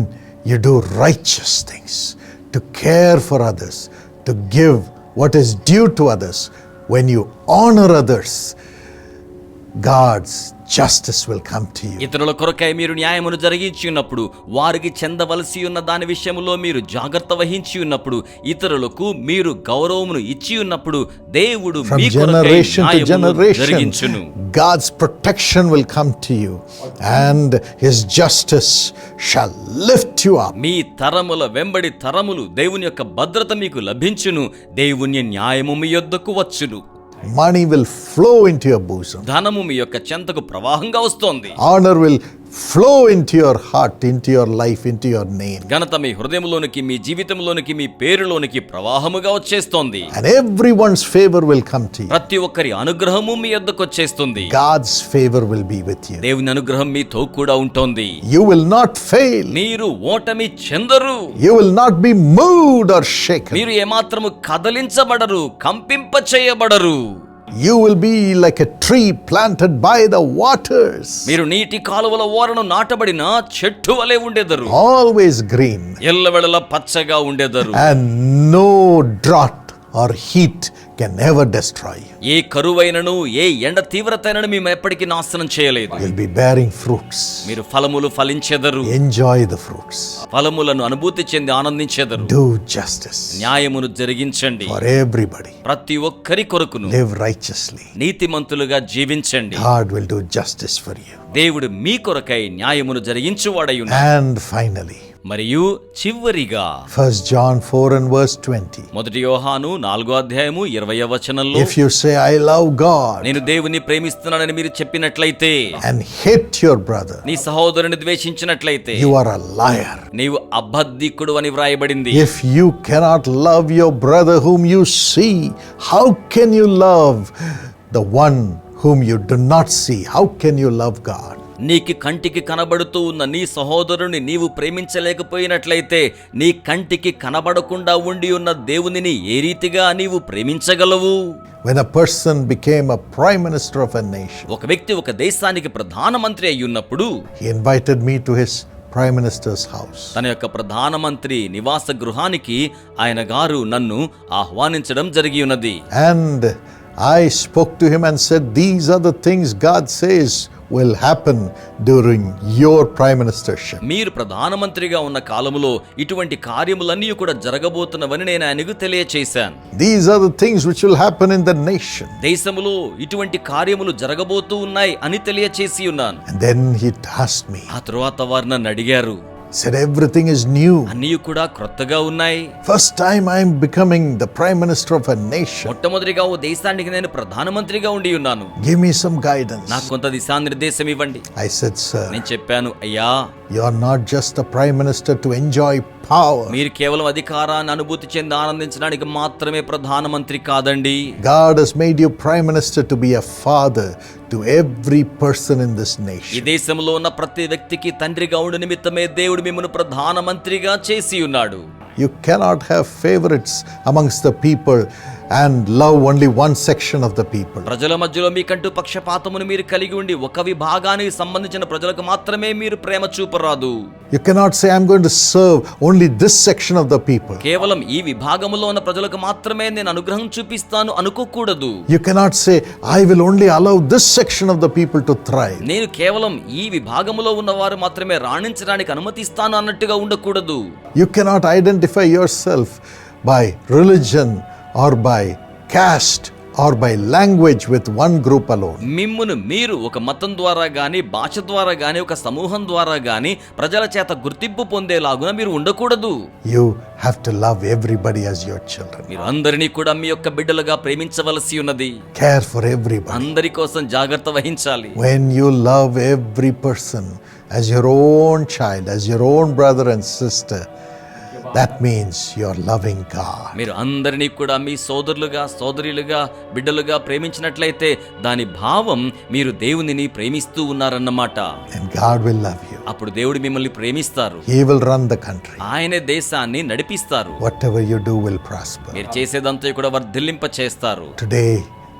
you do righteous things, to care for others, to give what is due to others, when you honor others, God's justice will come to you. ఇతరుల కొరకై మీరు న్యాయమును జరిగించి ఉన్నప్పుడు, వారికి చెందవలసి ఉన్న దాని విషయంలో మీరు జాగ్రత్త వహించి ఉన్నప్పుడు, ఇతరులకు మీరు గౌరవమును ఇచ్చి ఉన్నప్పుడు, దేవుడు From మీ కొరకై generation to న్యాయమును జరిగించును. generation, God's protection will come to you, and His justice shall lift you up. మీ తరముల వెంబడి తరములు దేవుని యొక్క భద్రత మీకు లభించును. దేవుని న్యాయము మీ యొద్దకు వచ్చును. Money will flow into your bosom. ధనము మీ యొక్క చెంతకు ప్రవాహంగా వస్తోంది. Honor will flow into your heart, into your life, into your name. ఘనత మీ హృదయంలోనికి, మీ జీవితంలోనికి, మీ పేరులోనికి ప్రవాహముగా వచ్చేస్తోంది. And everyone's favor will come to you. ప్రతి ఒక్కరి అనుగ్రహము మీ యొద్దకు వచ్చేస్తుంది. God's favor will be with you. దేవుని అనుగ్రహం మీతో కూడా ఉంటుంది. You will not fail. మీరు ఓటమి చెందరు. You will not be moved or shaken. మీరు ఏమాత్రము కదలించబడరు, కంపింప చేయబడరు. You will be like a tree planted by the waters. మీరు నీటి కాలువల ఓరను నాటబడిన చెట్టు వలె ఉండెదరు. Always green. ఎల్లవేళలా పచ్చగా ఉండెదరు. And no drought or heat can ever destroy you. ఏ కరువైనను, ఏ ఎండ తీవ్రతైనను మేము ఎప్పటికీ నాశనం చేయలేదు. You'll be bearing fruits. మీరు ఫలములు ఫలించెదరు. Enjoy the fruits. ఫలములను అనుభూతి చెంది ఆనందించెదరు. Do justice న్యాయమును జరిగించండి. for everybody. ప్రతి ఒక్కరి కొరకును Live righteously. నీతిమంతులుగా జీవించండి. God will do justice for you. దేవుడు మీ కొరకై న్యాయమును జరిగించువాడై ఉన్నాడు. And finally, మరియు చివరిగా 1 John 4 and verse 20. 1 యోహాను 4:20 వచనంలో, If you say, I love God, నేను దేవుని ప్రేమిస్తున్నానని మీరు చెప్పినట్లయితే, and hate your brother, నీ సహోదరుని ద్వేషించినట్లయితే, you are a liar. నీవు అబద్ధికుడు అని వ్రాయబడింది. If you cannot love your brother whom you see, how can you love the one whom you do not see? How can you love God? నీకు కంటికి కనబడుతూ ఉన్న నీ సహోదరుని నీవు ప్రేమించలేకపోయినట్లయితే, నీ కంటికి కనబడకుండా ఉండి ఉన్న దేవునిని ఏ రీతిగా నీవు ప్రేమించగలవు? When a person became a prime minister of a nation, ఒక వ్యక్తి ఒక దేశానికి ప్రధానమంత్రి అయి ఉన్నప్పుడు, he invited me to his Prime Minister's house. తన యొక్క ప్రధానమంత్రి నివాస గృహానికి ఆయన గారు నన్ను ఆహ్వానించడం జరిగి ఉన్నది. And I spoke to him and said, these are the things God says will happen during your prime ministership. మీరు ప్రధానమంత్రిగా ఉన్న కాలములో ఇటువంటి కార్యములన్నీ కూడా జరగబోతున్నవని నేను ఆయనకు తెలియచేశాను. These are the things which will happen in the nation. దేశములో ఇటువంటి కార్యములు జరగబోతూ ఉన్నాయి అని తెలియచేసి ఉన్నాను. And then he asked me. ఆ తరువాత వారు నన్ను అడిగారు. Said everything is new. అన్నీ కూడా క్రొత్తగా ఉన్నాయి. First time I am becoming the prime minister of a nation. మొట్టమొదటిగా ఓ దేశానికి నేను ప్రధానమంత్రిగా ఉండి ఉన్నాను. Give me some guidance. నాకు కొంత దిశానిర్దేశం ఇవ్వండి. I said, sir, నేను చెప్పాను, అయ్యా, you are not just a prime minister to enjoy power. మీరు కేవలం అధికారాన్ని అనుభూతి చెంది ఆనందించడానికి మాత్రమే ప్రధానమంత్రి కాదండి. God has made you prime minister to be a father to every person in this ఈ nation. దేశంలో ఉన్న ప్రతి వ్యక్తికి తండ్రిగా ఉండు నిమిత్తమే దేవుడు మిమ్మల్ని ప్రధానమంత్రిగా చేసి ఉన్నాడు. You cannot have favorites amongst the people and love only one section of the people. ప్రజల మధ్యలో మీకంటూ పక్షపాతమును మీరు కలిగి ఉండి ఒక విభాగానికి సంబంధించిన ప్రజలకు మాత్రమే మీరు ప్రేమ చూపరాదు. You cannot say, I'm going to serve only this section of the people. కేవలం ఈ విభాగములో ఉన్న ప్రజలకు మాత్రమే నేను అనుగ్రహం చూపిస్తాను అనుకోకూడదు. You cannot say, I will only allow this section of the people to thrive. నేను కేవలం ఈ విభాగములో ఉన్నవారు మాత్రమే రాణించడానికి అనుమతిస్తాను అన్నట్టుగా ఉండకూడదు. You cannot identify yourself by religion or by caste or by language with one group alone. మిమ్మును మీరు ఒక మతం ద్వారా గాని, భాష ద్వారా గాని, ఒక సమూహం ద్వారా గాని ప్రజల చేత గుర్తింపు పొందేలాగున మీరు ఉండకూడదు. You have to love everybody as your children. మీరు అందరినీ కూడా మీ యొక్క బిడ్డలుగా ప్రేమించవలసి ఉన్నది. Care for everybody. అందరి కోసం జాగ్రత్త వహించాలి. When you love every person as your own child, as your own brother and sister, that means you are loving God. మీరు అందరినీ కూడా మీ సోదరులుగా, సోదరులుగా, బిడ్డలుగా ప్రేమించినట్లయితే దాని భావం మీరు దేవునిని ప్రేమిస్తూ ఉన్నారన్నమాట. And God will love you. అప్పుడు దేవుడు మిమ్మల్ని ప్రేమిస్తారు. He will run the country. ఆయనే దేశాన్ని నడిపిస్తారు. Whatever you do will prosper. మీరు చేసేదంతా కూడా వర్ధిల్లింప చేస్తారు. Today,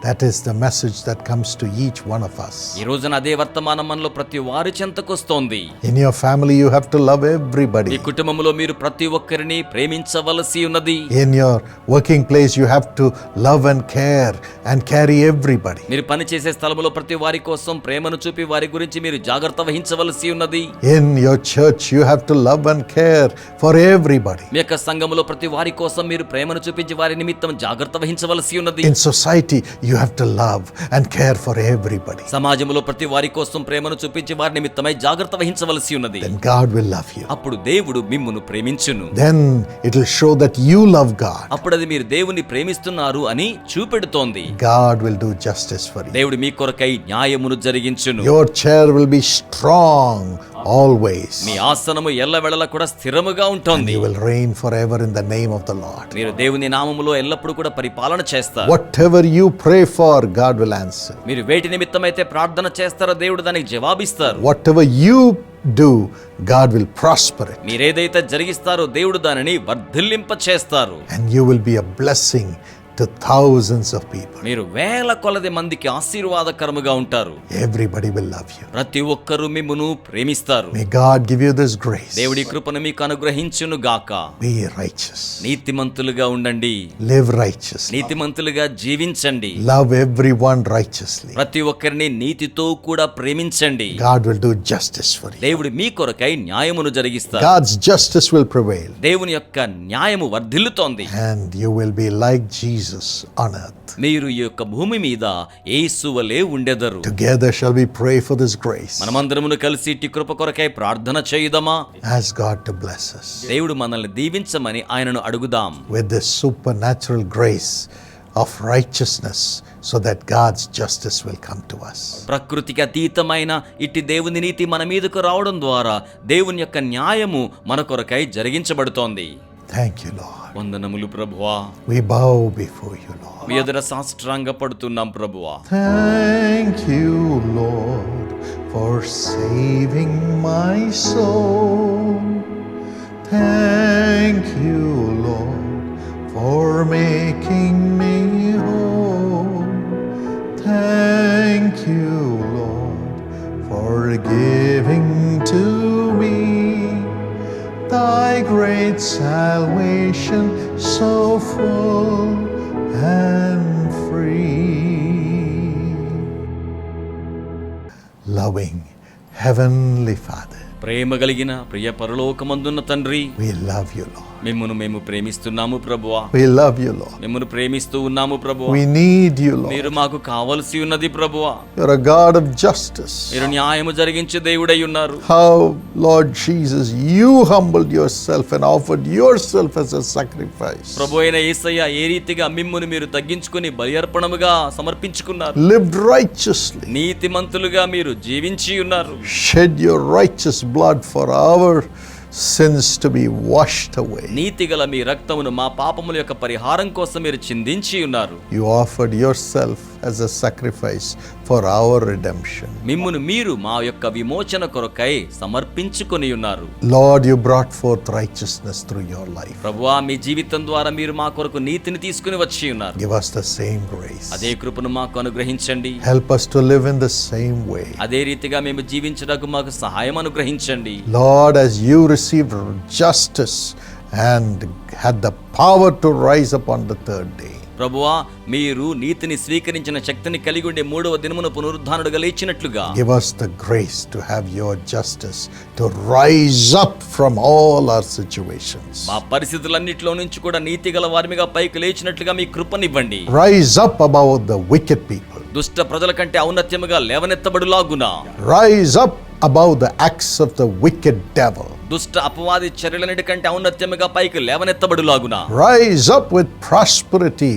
that is the message that comes to each one of us. ఈ రోజున అదే వర్తమానం మనలో ప్రతి వారి చెంతకొస్తోంది. In your family, you have to love me everybody. కుటుంబంలో మీరు ప్రతి ఒక్కరిని ప్రేమించవలసి ఉన్నది. In your working place, you have to love and care and carry everybody. మీరు పని చేసే స్థలంలో ప్రతి వారి కోసం ప్రేమను చూపి వారి గురించి మీరు జాగ్రత్త వహించవలసి ఉన్నది. In your church, you have to love and care for everybody. మీ యొక్క సంఘములో ప్రతి వారి కోసం మీరు ప్రేమను చూపించి వారి నిమిత్తం జాగ్రత్త వహించవలసి ఉన్నది. In society, you have to love and care for everybody. సమాజంలో ప్రతి వారి కోసం ప్రేమను చూపించి వారి నిమిత్తమై జాగ్రత్త వహించవలసి ఉన్నది. Then God will love you. అప్పుడు దేవుడు మిమ్మును ప్రేమించును. Then it will show that you love God. అప్పుడు అది మీరు దేవుని ప్రేమిస్తున్నారు అని చూపెడుతోంది. God will do justice for you. దేవుడు మీ కొరకై న్యాయమును జరిగించును. Your chair will be strong always. మీ ఆసనము ఎల్లవేళలా కూడా స్థిరముగా ఉంటుంది. You will reign forever in the name of the Lord. మీరు దేవుని నామములో ఎల్లప్పుడూ కూడా పరిపాలన చేస్తారు. Whatever you pray for, God will answer. మీరు వేటి నిమిత్తమైతే ప్రార్థన చేస్తారో దేవుడు దానికి జవాబిస్తారు. Whatever you do, God will prosper it. మీరేదైతే జరిగిస్తారో దేవుడు దానిని వర్ధిల్లింప చేస్తారు. And you will be a blessing to thousands of people. మీరు వేల కొలది మందికి ఆశీర్వాదకరముగా ఉంటారు. Everybody will love you. ప్రతి ఒక్కరూ మిమ్మును ప్రేమిస్తారు. May God give you this grace. దేవుడి కృపను మీకు అనుగ్రహించును గాక. Be righteous. నీతిమంతులుగా ఉండండి. Live righteously. నీతిమంతులుగా జీవించండి. Love everyone righteously. ప్రతి ఒక్కరిని నీతితో కూడా ప్రేమించండి. God will do justice for you. దేవుడు మీ కొరకై న్యాయమును జరిగిస్తారు. God's justice will prevail. దేవుని యొక్క న్యాయము వర్ధిల్లుతోంది. And you will be like Jesus on earth. మీరు ఈ యొక్క భూమి మీద యేసువలే ఉండెదరు. Together shall we pray for this grace. మనమందరమును కలిసి ఇట్టి కృప కొరకై ప్రార్థన చేయుదమా? Ask God to bless us దేవుడు మనల్ని దీవించమని ఆయనను అడుగుదాం. with this supernatural grace of righteousness, so that God's justice will come to us. ప్రకృతికి అతీతమైన ఇట్టి దేవుని నీతి మన మీదకు రావడం ద్వారా దేవుని యొక్క న్యాయము మన కొరకై జరిగించబడుతోంది. Thank you, Lord. వందనములు ప్రభువా. We bow before you, Lord. మీ ఎదుట సాష్టాంగ పడుతున్నాం ప్రభువా. Thank you, Lord, for saving my soul. Thank you, Lord, for making me whole. Thank you, Lord, for giving to me salvation so full and free. Loving Heavenly Father, ప్రేమ కలిగిన ప్రియ పరలోకమందున్న తండ్రి, we love you, Lord. మిమ్మును మేము ప్రేమిస్తున్నాము ప్రభువా. We love you, Lord. మిమ్మును ప్రేమిస్తూ ఉన్నాము ప్రభువా. We need you, Lord. మీరు మాకు కావలసి ఉన్నది ప్రభువా. You're a God of justice. మీరు న్యాయము జరిగించే దేవుడై ఉన్నారు. How, Lord Jesus, you humbled yourself and offered yourself as a sacrifice. ప్రభు అయిన యేసయ్య ఏ రీతిగా మిమ్మును మీరు తగ్గించుకొని బలి అర్పణముగా సమర్పించుకున్నారు. Lived righteously. నీతిమంతులుగా మీరు జీవించి ఉన్నారు. Shed your righteous blood for our sins to be washed away. నీతిగల మీ రక్తమును మా పాపముల యొక్క పరిహారం కోసం మీరు చిందించి ఉన్నారు. You offered yourself as a sacrifice for our redemption. మిమ్మును మీరు మా యొక్క విమోచన కొరకై సమర్పించుకొని ఉన్నారు. Lord, you brought forth righteousness through your life. ప్రభువా, మీ జీవితం ద్వారా మీరు మా కొరకు నీతిని తీసుకుని వచ్చి ఉన్నారు. Give us the same grace. అదే కృపను మాకు అనుగ్రహించండి. Help us to live in the same way. అదే రీతిగా మేము జీవించడానికి మాకు సహాయం అనుగ్రహించండి. Lord, as you received justice and had the power to rise up on the third day, ప్రభువా, మీరు నీతిని స్వీకరించిన శక్తిని కలిగి ఉండే 3వ దినమున పునరుద్ధానుడుగా లేచినట్లుగా give us the grace to have your justice to rise up from all our situations. మా పరిస్థితులన్నిటిలో నుంచి కూడా నీతిగల వారిగా పైకి లేచినట్లుగా మీ కృపనివ్వండి. Rise up above the wicked people. దుష్ట ప్రజల కంటే ఔన్నత్యముగా లేవనెత్తబడులాగునా. Rise up above the acts of the wicked devil. దుష్ట అపవాది చర్యలన్నిటి కంటే ఔన్నత్యముగా పైకి లేవనెత్తబడులాగునా. Rise up with prosperity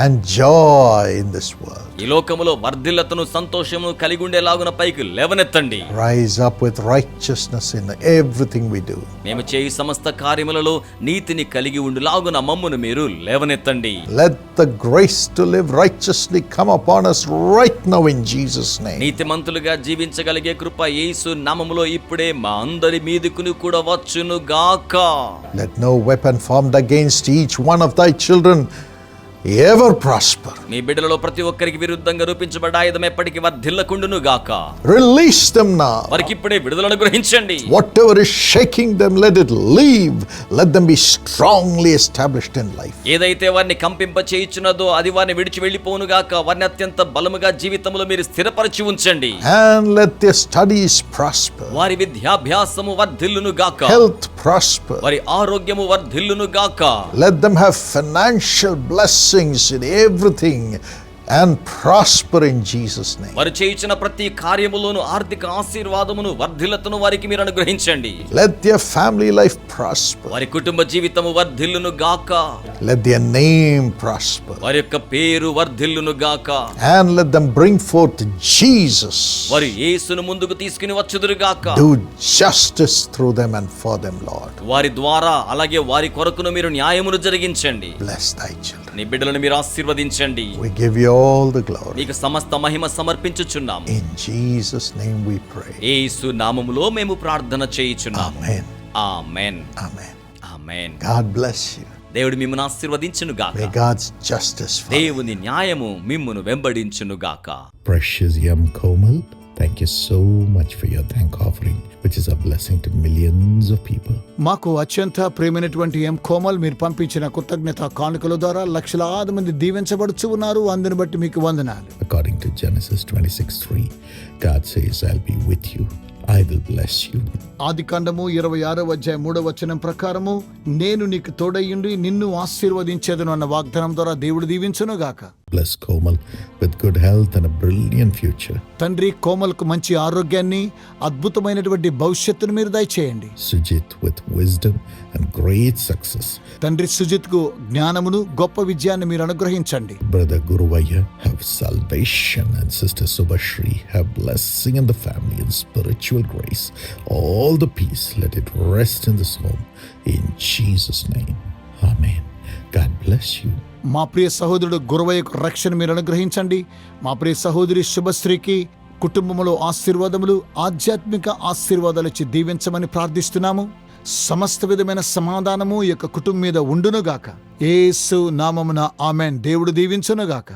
and joy in this world. ఈ లోకములో వర్ధిల్లతను సంతోషమును కలిగి ఉండేలాగున పైకి లేవనెత్తండి. Rise up with righteousness in everything we do. మేము చేయి సమస్త కార్యములలో నీతిని కలిగి ఉండులాగున మమ్మును మీరు లేవనెత్తండి. Let the grace to live righteously come upon us right now in Jesus' name. నీతిమంతులుగా జీవించగలిగే కృప యేసు నామములో ఇప్పుడే మా అందరి మీదకును కూడా వచ్చును గాక. Let no weapon formed against each one of thy children ever prosper. మీ బిడ్డలలో ప్రతి ఒక్కరికి విరుద్ధంగా రూపించబడ్డ ఆయుధం ఎప్పటికీ వర్ధిల్లకుండును గాక. Release them now. వారికి ఇప్పుడే విడుదలను గ్రహించండి. Whatever is shaking them, let it leave. Let them be strongly established in life. ఏదైతే వారిని కంపింప చేయుచున్నదో అది వారిని విడిచి వెళ్ళిపోవును గాక. వారిని అత్యంత బలముగా జీవితంలో మీరు స్థిరపరిచి ఉంచండి. And let their studies prosper. వారి విద్యాభ్యాసము వర్ధిల్లును గాక. Health prosper. వారి ఆరోగ్యము వర్ధిల్లును గాక. Let them have financial blessings in everything and prosper in Jesus' name. వారు చేయించిన ప్రతి కార్యములోను ఆర్థిక ఆశీర్వాదమును వర్ధిల్లతను వారికి మీరు అనుగ్రహించండి. Let their family life prosper. వారి కుటుంబ జీవితము వర్ధిల్లును గాక. Let their name prosper. వారి యొక్క పేరు వర్ధిల్లును గాక. And let them bring forth Jesus. వారు యేసును ముందుకు తీసుకుని వచ్చుదురు గాక. Do justice through them and for them, Lord. వారి ద్వారా అలాగే వారి కొరకును మీరు న్యాయమును జరిగించండి. Bless thy children. నీ బిడ్డలను మీరు ఆశీర్వదించండి. We give you all the glory. నీకు సమస్త మహిమ సమర్పించుచున్నాము. In Jesus' name we pray. యేసు నామములో మేము ప్రార్థన చేయుచున్నాము. Amen. Amen. Amen. Amen. God bless you. దేవుడు మిమ్మును ఆశీర్వదించును గాక. May God's justice follow. దేవుని న్యాయము మిమ్మును వెంబడించును గాక. Precious Yam Komal, thank you so much for your thank offering, which is a blessing to millions of people. మాకు అత్యంత ప్రియమైనటువంటి ఎం కోమల్ మీరు పంపించిన కృతజ్ఞత కానుకల ద్వారా లక్షలాది మంది దీవించబడుచు ఉన్నారు. అందుని బట్టి మీకు వందనాలు. According to Genesis 26:3, God says, I'll be with you. I will bless you. ఆదికాండము 26:3 ప్రకారము నేను నీకు తోడయ్యుండి నిన్ను ఆశీర్వదించేదను అన్న వాగ్దానం ద్వారా దేవుడు దీవించును గాక. Bless Komal with good health and a brilliant future. తండ్రి కోమల్కు మంచి ఆరోగ్యాన్ని అద్భుతమైనటువంటి భవిష్యత్తును మీరు దయచేయండి. Sujit with wisdom and great success. తండ్రి సుజిత్కు జ్ఞానమును గొప్ప విజయాన్ని మీరు అనుగ్రహించండి. Brother Guruvaya have salvation and Sister Subhashri have blessing in the family and spiritual grace. All the peace, let it rest in this home. In Jesus' name. Amen. God bless you. మా ప్రియ సహోదరుడు గురవయ్యకు రక్షణ మీరు అనుగ్రహించండి. మా ప్రియ సహోదరి శుభశ్రీకి కుటుంబంలో ఆశీర్వాదములు, ఆధ్యాత్మిక ఆశీర్వాదాలు ఇచ్చి దీవించమని ప్రార్థిస్తున్నాము. సమస్త విధమైన సమాధానము ఈ యొక్క కుటుంబం మీద ఉండునుగాక. యేసు నామమున ఆమేన్. దేవుడు దీవించునుగాక.